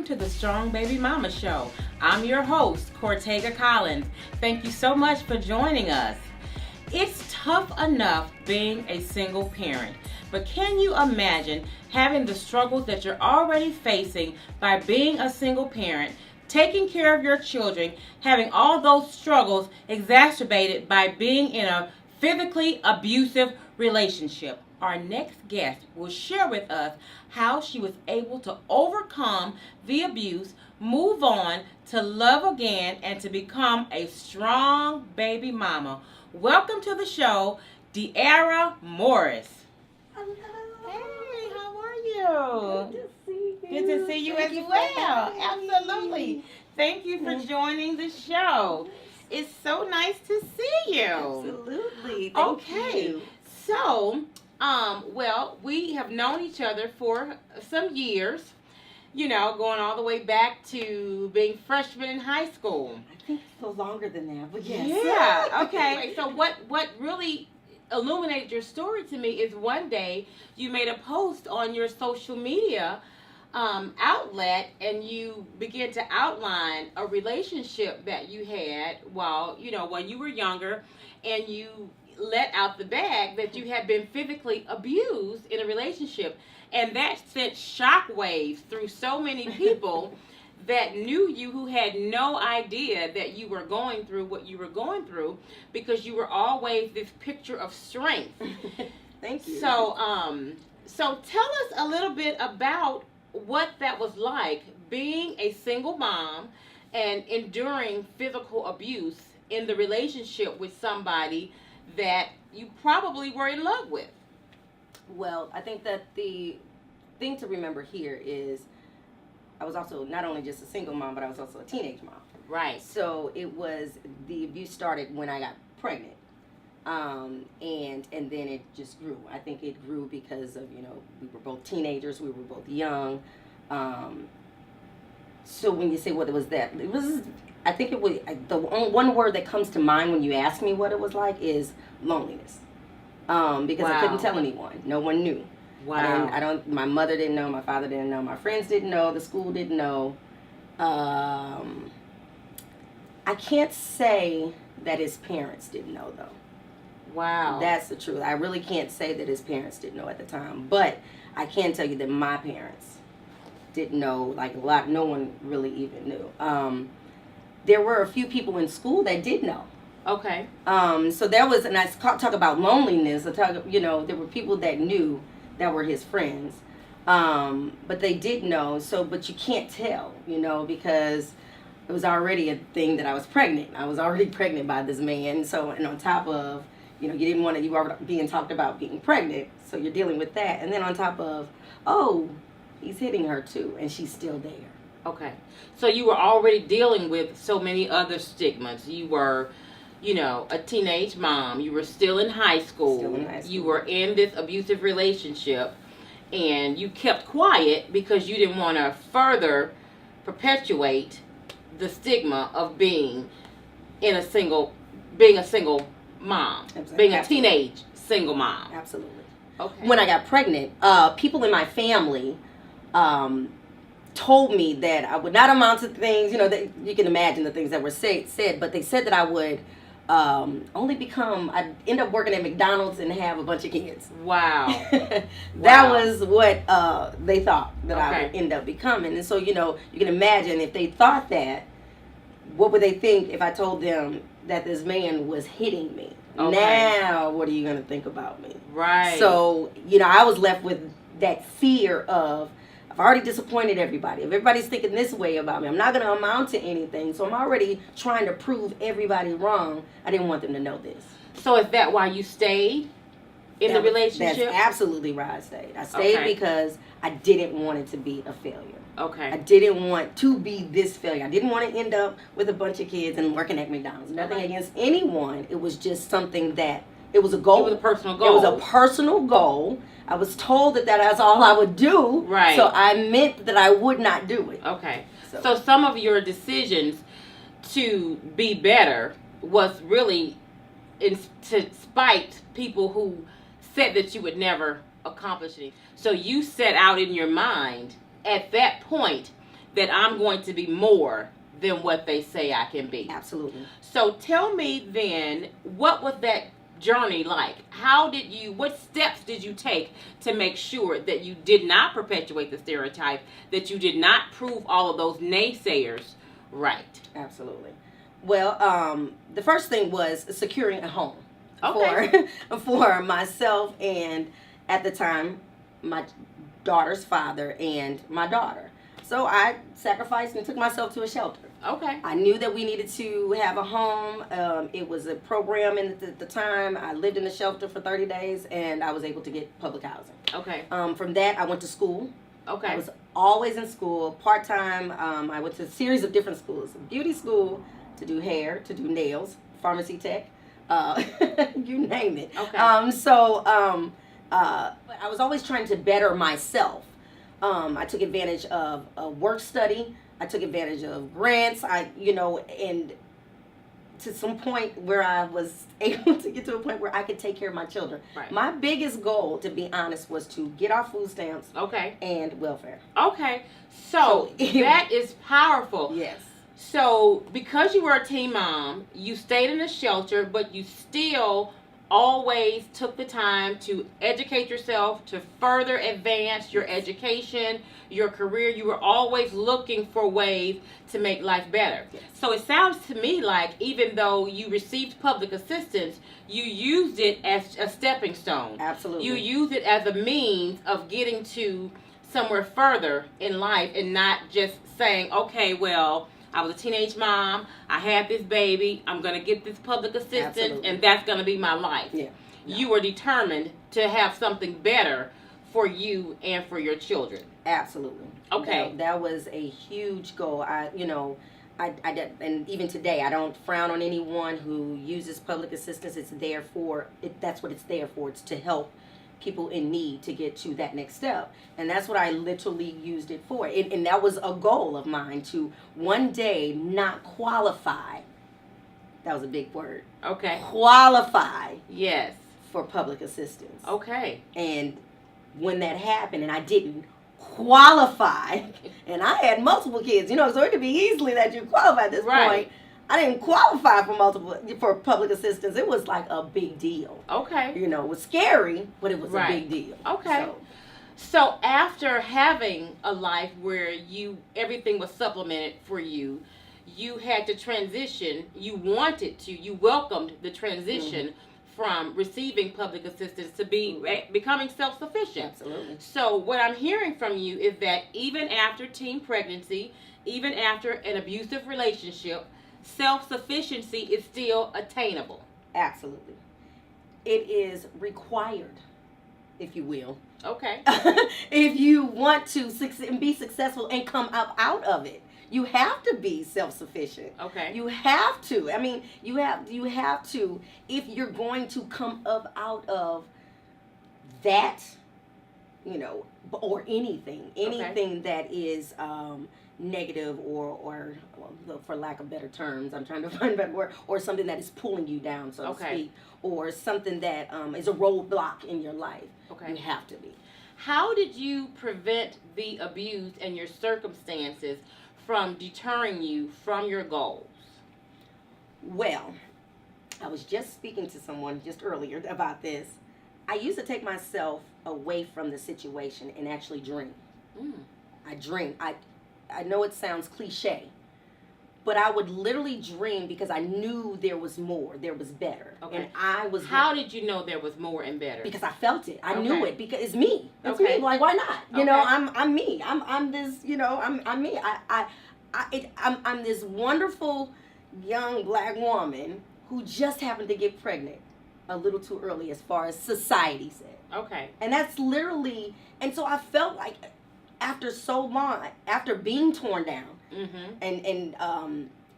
to the Strong Baby Mama Show. I'm your host, Cortega Collins. Thank you so much for joining us. It's tough enough being a single parent, but can you imagine having the struggles that you're already facing by being a single parent, taking care of your children, having all those struggles exacerbated by being in a physically abusive relationship? Our next guest will share with us how she was able to overcome the abuse, move on to love again, and to become a strong baby mama. Welcome to the show, Diara Morris. Hello. Hey, how are you? Good to see you. Good to see you as well. Absolutely. Thank you for joining the show. It's so nice to see you. Absolutely. Thank Okay. you. So, well, we have known each other for some years, you know, going all the way back to being freshmen in high school. I think it's a little longer than that, but yes. Yeah, okay. So what really illuminated your story to me is one day you made a post on your social media outlet, and you began to outline a relationship that you had while you were younger, and you let out the bag that you had been physically abused in a relationship, and that sent shockwaves through so many people that knew you, who had no idea that you were going through what you were going through, because you were always this picture of strength. Thank you. So tell us a little bit about what that was like, being a single mom and enduring physical abuse in the relationship with somebody that you probably were in love with. Well, I think that the thing to remember here is I was also not only just a single mom, but I was also a teenage mom. Right. So the abuse started when I got pregnant. And then it just grew. I think it grew because of, we were both teenagers, we were both young. So when you say what it was, I think it was, the one word that comes to mind when you ask me what it was like is loneliness. Because I couldn't tell anyone. No one knew. Wow. My mother didn't know, my father didn't know, my friends didn't know, the school didn't know. I can't say that his parents didn't know, though. Wow. That's the truth. I really can't say that his parents didn't know at the time, but I can tell you that my parents didn't know, no one really even knew. There were a few people in school that did know. Okay. So there was, and I talk about loneliness, there were people that knew that were his friends, but they did know, but you can't tell, because it was already a thing that I was pregnant. I was already pregnant by this man, and on top of, you were being talked about being pregnant, so you're dealing with that. And then on top of, he's hitting her too, and she's still there. Okay. So you were already dealing with so many other stigmas. You were, a teenage mom. You were still in high school. You were in this abusive relationship, and you kept quiet because you didn't want to further perpetuate the stigma of being a single mom, being a teenage single mom. Absolutely. Okay. When I got pregnant, people in my family told me that I would not amount to things, that you can imagine the things that were said, but they said that I would I'd end up working at McDonald's and have a bunch of kids. Wow. That was what they thought that I would end up becoming. And so, you can imagine if they thought that, what would they think if I told them that this man was hitting me? Okay. Now, what are you going to think about me? Right. So, I was left with that fear of, I've already disappointed everybody. If everybody's thinking this way about me, I'm not going to amount to anything. So I'm already trying to prove everybody wrong. I didn't want them to know this. So is that why you stayed in the relationship? That's absolutely why I stayed. I stayed because I didn't want it to be a failure. Okay. I didn't want to be this failure. I didn't want to end up with a bunch of kids and working at McDonald's. Nothing against anyone. It was just something that, it was a goal. It was a personal goal. It was a personal goal. I was told that that's all I would do. Right. So I meant that I would not do it. Okay. So some of your decisions to be better was really to spite people who said that you would never accomplish it. So you set out in your mind at that point that I'm going to be more than what they say I can be. Absolutely. So tell me then, what was that journey like? What steps did you take to make sure that you did not perpetuate the stereotype, that you did not prove all of those naysayers right? Absolutely. Well, the first thing was securing a home for myself and, at the time, my daughter's father and my daughter. So I sacrificed and took myself to a shelter. Okay. I knew that we needed to have a home. It was a program at the time. I lived in the shelter for 30 days, and I was able to get public housing. Okay. From that, I went to school. Okay. I was always in school, part-time. I went to a series of different schools. Beauty school to do hair, to do nails, pharmacy tech, you name it. Okay. I was always trying to better myself. I took advantage of work study. I took advantage of grants. And to some point where I was able to get to a point where I could take care of my children. Right. My biggest goal, to be honest, was to get off food stamps. Okay. And welfare. Okay. So that is powerful. Yes. So because you were a teen mom, you stayed in a shelter, but you still always took the time to educate yourself, to further advance your education, your career. You were always looking for ways to make life better. Yes. So it sounds to me like even though you received public assistance, you used it as a stepping stone. Absolutely. You used it as a means of getting to somewhere further in life and not just saying, okay, well, I was a teenage mom, I had this baby, I'm going to get this public assistance, Absolutely. and that's going to be my life. Yeah. No. You were determined to have something better for you and for your children. Absolutely. Okay. That was a huge goal. I did, and even today, I don't frown on anyone who uses public assistance. It's there for it. That's what it's there for. It's to help people in need to get to that next step. And that's what I literally used it for. And that was a goal of mine, to one day not qualify. That was a big word. Okay. Qualify. Yes. For public assistance. Okay. And when that happened and I didn't qualify, and I had multiple kids, so it could be easily that you qualify at this point. I didn't qualify for public assistance. It was like a big deal. Okay. It was scary, but it was a big deal. Okay. So after having a life where everything was supplemented for you, you had to transition. You welcomed the transition from receiving public assistance to becoming self-sufficient. Absolutely. So what I'm hearing from you is that even after teen pregnancy, even after an abusive relationship, self-sufficiency is still attainable. Absolutely. It is required, if you will. Okay. If you want to succeed and be successful and come up out of it, you have to be self-sufficient. Okay. You have to. I mean, you have to, if you're going to come up out of that, or anything that is negative or for lack of better terms, I'm trying to find a better word, or something that is pulling you down, so to speak, or something that is a roadblock in your life. Okay. You have to be. How did you prevent the abuse and your circumstances from deterring you from your goals? Well, I was just speaking to someone just earlier about this. I used to take myself away from the situation and actually dream. I dream. I know it sounds cliche, but I would literally dream because I knew there was more, there was better. Okay. And How did you know there was more and better? Because I felt it. I knew it because it's me. It's Okay. me. Like, why not? Okay. I'm me. I'm this. I'm me. I'm this wonderful young black woman who just happened to get pregnant a little too early, as far as society said. Okay. And that's literally. And so I felt like after so long, after being torn down, and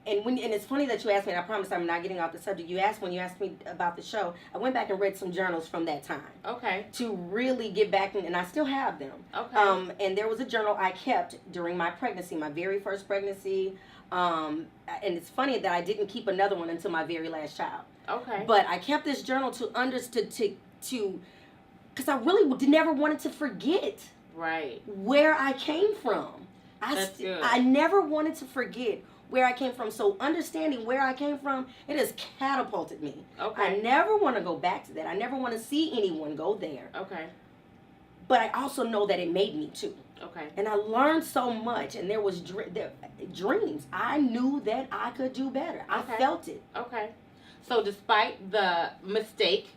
it's funny that you asked me, and I promise I'm not getting off the subject. When you asked me about the show, I went back and read some journals from that time. Okay. To really get back in, and I still have them. Okay. And there was a journal I kept during my pregnancy, my very first pregnancy. And it's funny that I didn't keep another one until my very last child. Okay. But I kept this journal because I really never wanted to forget Right. where I came from. That's good. I never wanted to forget where I came from. So understanding where I came from, it has catapulted me. Okay. I never want to go back to that. I never want to see anyone go there. Okay. But I also know that it made me too. Okay. And I learned so much, and there was dreams. I knew that I could do better. I felt it. Okay. So despite the mistake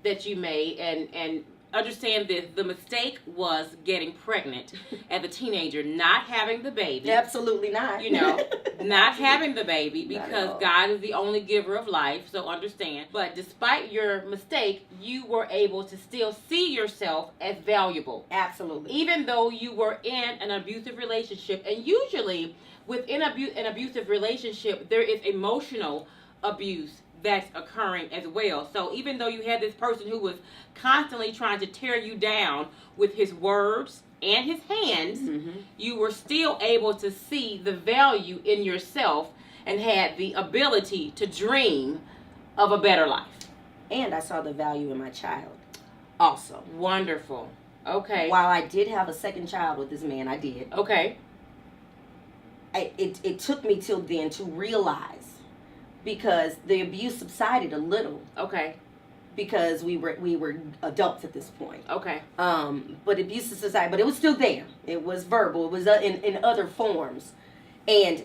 that you made, and understand this, the mistake was getting pregnant as a teenager, not having the baby. Absolutely not. You know, not having the baby, Not at because all. God is the only giver of life, so understand. But despite your mistake, you were able to still see yourself as valuable. Absolutely. Even though you were in an abusive relationship. And usually within an abusive relationship, there is emotional abuse that's occurring as well. So even though you had this person who was constantly trying to tear you down with his words and his hands, you were still able to see the value in yourself and had the ability to dream of a better life. And I saw the value in my child also. Wonderful. Okay. While I did have a second child with this man, I did. Okay. It took me till then to realize, because the abuse subsided a little, Okay. because we were adults at this point. Okay. But abuse subsided, but it was still there. It was verbal. It was in other forms. And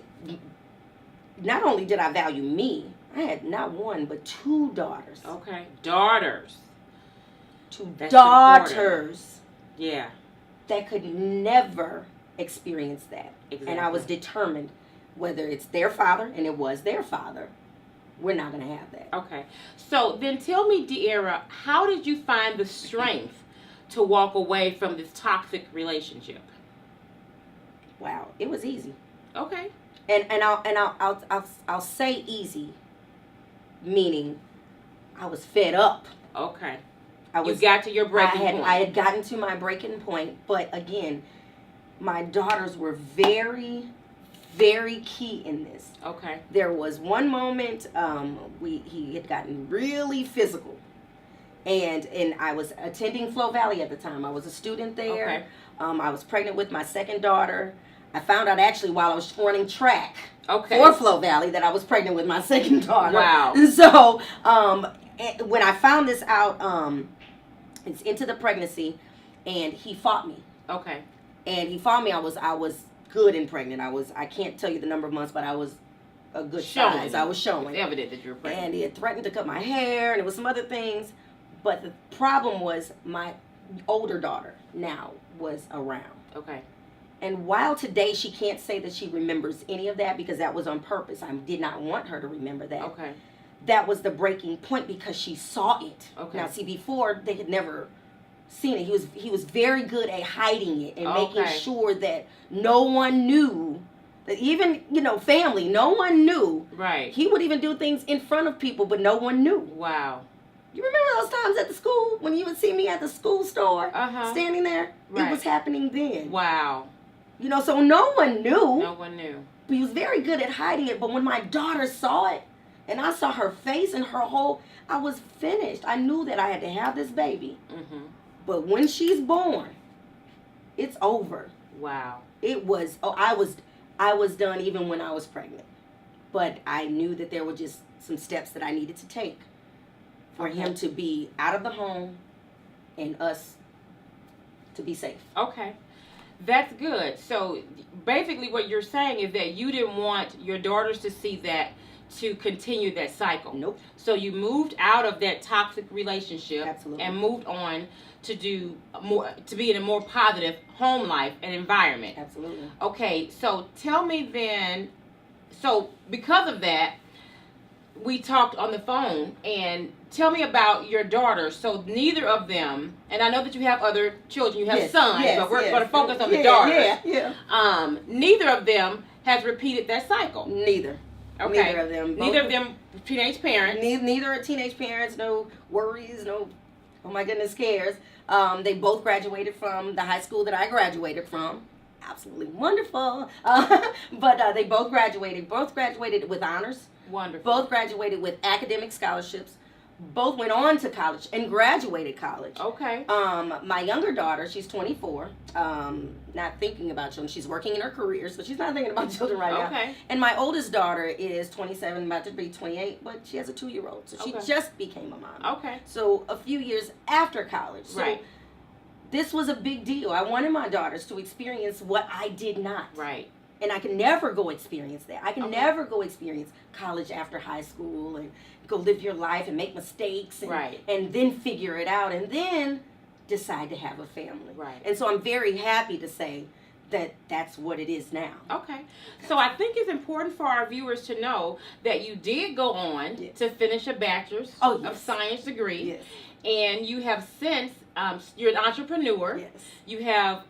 not only did I value me, I had not one but two daughters. Okay. Daughters. Two That's daughters Yeah. that could never experience that. Exactly. And I was determined, whether it's their father, and it was their father, we're not going to have that. Okay. So then tell me, Diara, how did you find the strength to walk away from this toxic relationship? Wow, it was easy. Okay. And I'll say easy, meaning I was fed up. Okay. You got to your breaking point. I had gotten to my breaking point, but again, my daughters were very, very key in this. Okay. There was one moment he had gotten really physical, and I was attending Flow Valley at the time. I was a student there. Okay. I was pregnant with my second daughter. I found out actually while I was running track Okay. for Flow Valley that I was pregnant with my second daughter. Wow. So when I found this out, it's into the pregnancy, and he fought me. Okay. And he fought me. I was good and pregnant. I can't tell you the number of months, but I was a good size. I was showing. It's evident that you were pregnant. And he had threatened to cut my hair, and it was some other things. But the problem was my older daughter now was around. Okay. And while today she can't say that she remembers any of that, because that was on purpose. I did not want her to remember that. Okay. That was the breaking point, because she saw it. Okay. Now, see, before they had never seen it. He was very good at hiding it and making sure that no one knew. That even, family, no one knew. Right. He would even do things in front of people, but no one knew. Wow. You remember those times at the school when you would see me at the school store standing there? Right. It was happening then. Wow. So no one knew. No one knew. But he was very good at hiding it. But when my daughter saw it, and I saw her face and her whole, I was finished. I knew that I had to have this baby. Mm-hmm. But when she's born, it's over. Wow. It was, I was done even when I was pregnant. But I knew that there were just some steps that I needed to take for him to be out of the home and us to be safe. Okay. That's good. So basically what you're saying is that you didn't want your daughters to see that, to continue that cycle. Nope. So you moved out of that toxic relationship. Absolutely. And moved on to do more, to be in a more positive home life and environment. Absolutely. Okay, so tell me then, so because of that, we talked on the phone, and tell me about your daughters. So neither of them, and I know that you have other children, you have sons, but we're going to focus on the daughters. Yeah. Neither of them has repeated that cycle. Neither. Okay. Neither of them. Neither of them teenage parents. Neither are teenage parents. No worries. No, oh my goodness, cares. They both graduated from the high school that I graduated from. Absolutely wonderful. But they both graduated. Both graduated with honors. Wonderful. Both graduated with academic scholarships. both went on to college and graduated college. Okay. My younger daughter, she's 24, not thinking about children. She's working in her career, so she's not thinking about children right now. Okay. And my oldest daughter is 27, about to be 28, but she has a 2-year-old, so she just became a mom. Okay. So a few years after college. So right. This was a big deal. I wanted my daughters to experience what I did not. Right. And I can never go experience that. I can never go experience college after high school and go live your life and make mistakes and, and then figure it out and then decide to have a family. Right. And so I'm very happy to say that that's what it is now. Okay. So I think it's important for our viewers to know that you did go on to finish a bachelor's of science degree. Yes. And you have since, you're an entrepreneur. Yes. You have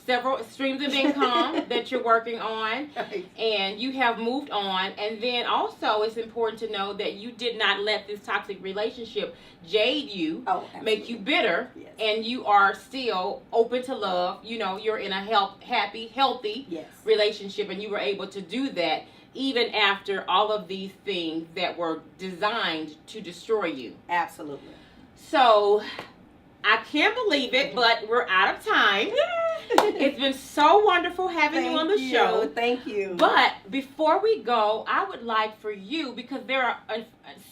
several streams of income that you're working on. Right. And you have moved on. And then also it's important to know that you did not let this toxic relationship jade you, make you bitter. Yes. And you are still open to love. You know, you're in a happy, healthy relationship. And you were able to do that even after all of these things that were designed to destroy you. Absolutely. So, I can't believe it, but we're out of time. It's been so wonderful having you on the show. Thank you. But before we go, I would like for you, because there are,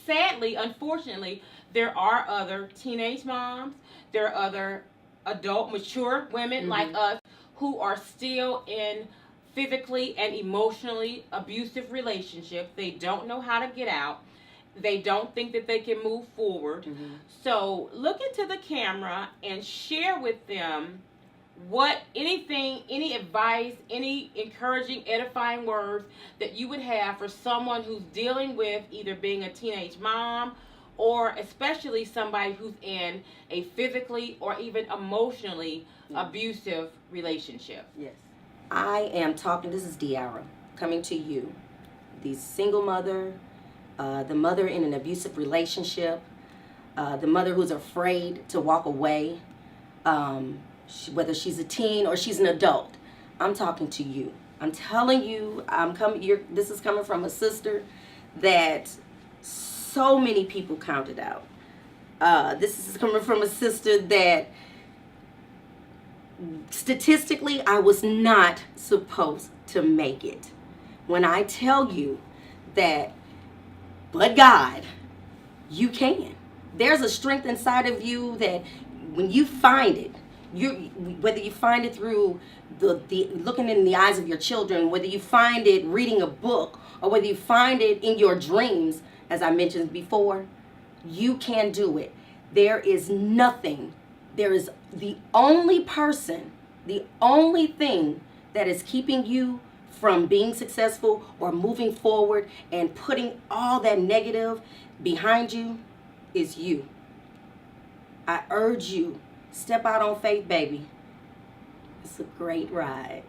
sadly, unfortunately, there are other teenage moms, there are other adult, mature women like us who are still in physically and emotionally abusive relationships. They don't know how to get out. They don't think that they can move forward. So look into the camera and share with them any advice, any encouraging, edifying words that you would have for someone who's dealing with either being a teenage mom or especially somebody who's in a physically or even emotionally abusive relationship. Yes. I am talking, this is Diara, coming to you, the single mother, the mother in an abusive relationship, the mother who's afraid to walk away, whether she's a teen or she's an adult. I'm talking to you. I'm telling you, this is coming from a sister that so many people counted out. This is coming from a sister that statistically I was not supposed to make it. When I tell you that, but God, you can. There's a strength inside of you that when you find it, whether you find it through the looking in the eyes of your children, whether you find it reading a book, or whether you find it in your dreams, as I mentioned before, you can do it. There is nothing. There is the only person, the only thing that is keeping you from being successful or moving forward and putting all that negative behind you is you. I urge you, step out on faith, baby. It's a great ride.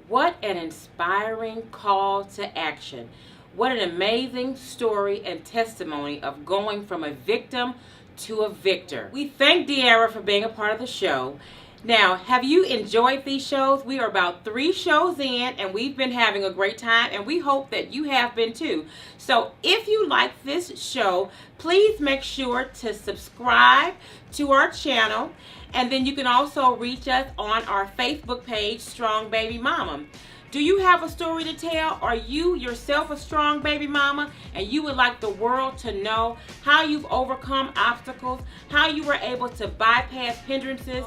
What an inspiring call to action. What an amazing story and testimony of going from a victim to a victor. We thank Diara for being a part of the show. Now, have you enjoyed these shows? We are about 3 shows in and we've been having a great time and we hope that you have been too. So if you like this show, please make sure to subscribe to our channel, and then you can also reach us on our Facebook page, Strong Baby Mama. Do you have a story to tell? Are you yourself a strong baby mama and you would like the world to know how you've overcome obstacles, how you were able to bypass hindrances?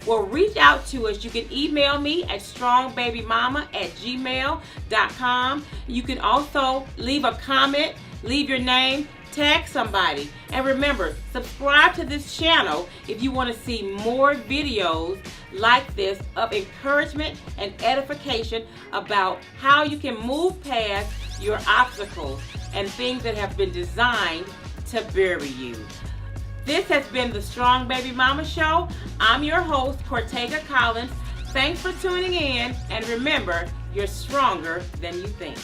Well, reach out to us. You can email me at strongbabymama@gmail.com. You can also leave a comment, leave your name, tag somebody. And remember, subscribe to this channel if you want to see more videos like this of encouragement and edification about how you can move past your obstacles and things that have been designed to bury you. This has been the Strong Baby Mama Show. I'm your host, Cortega Collins. Thanks for tuning in, and remember, you're stronger than you think.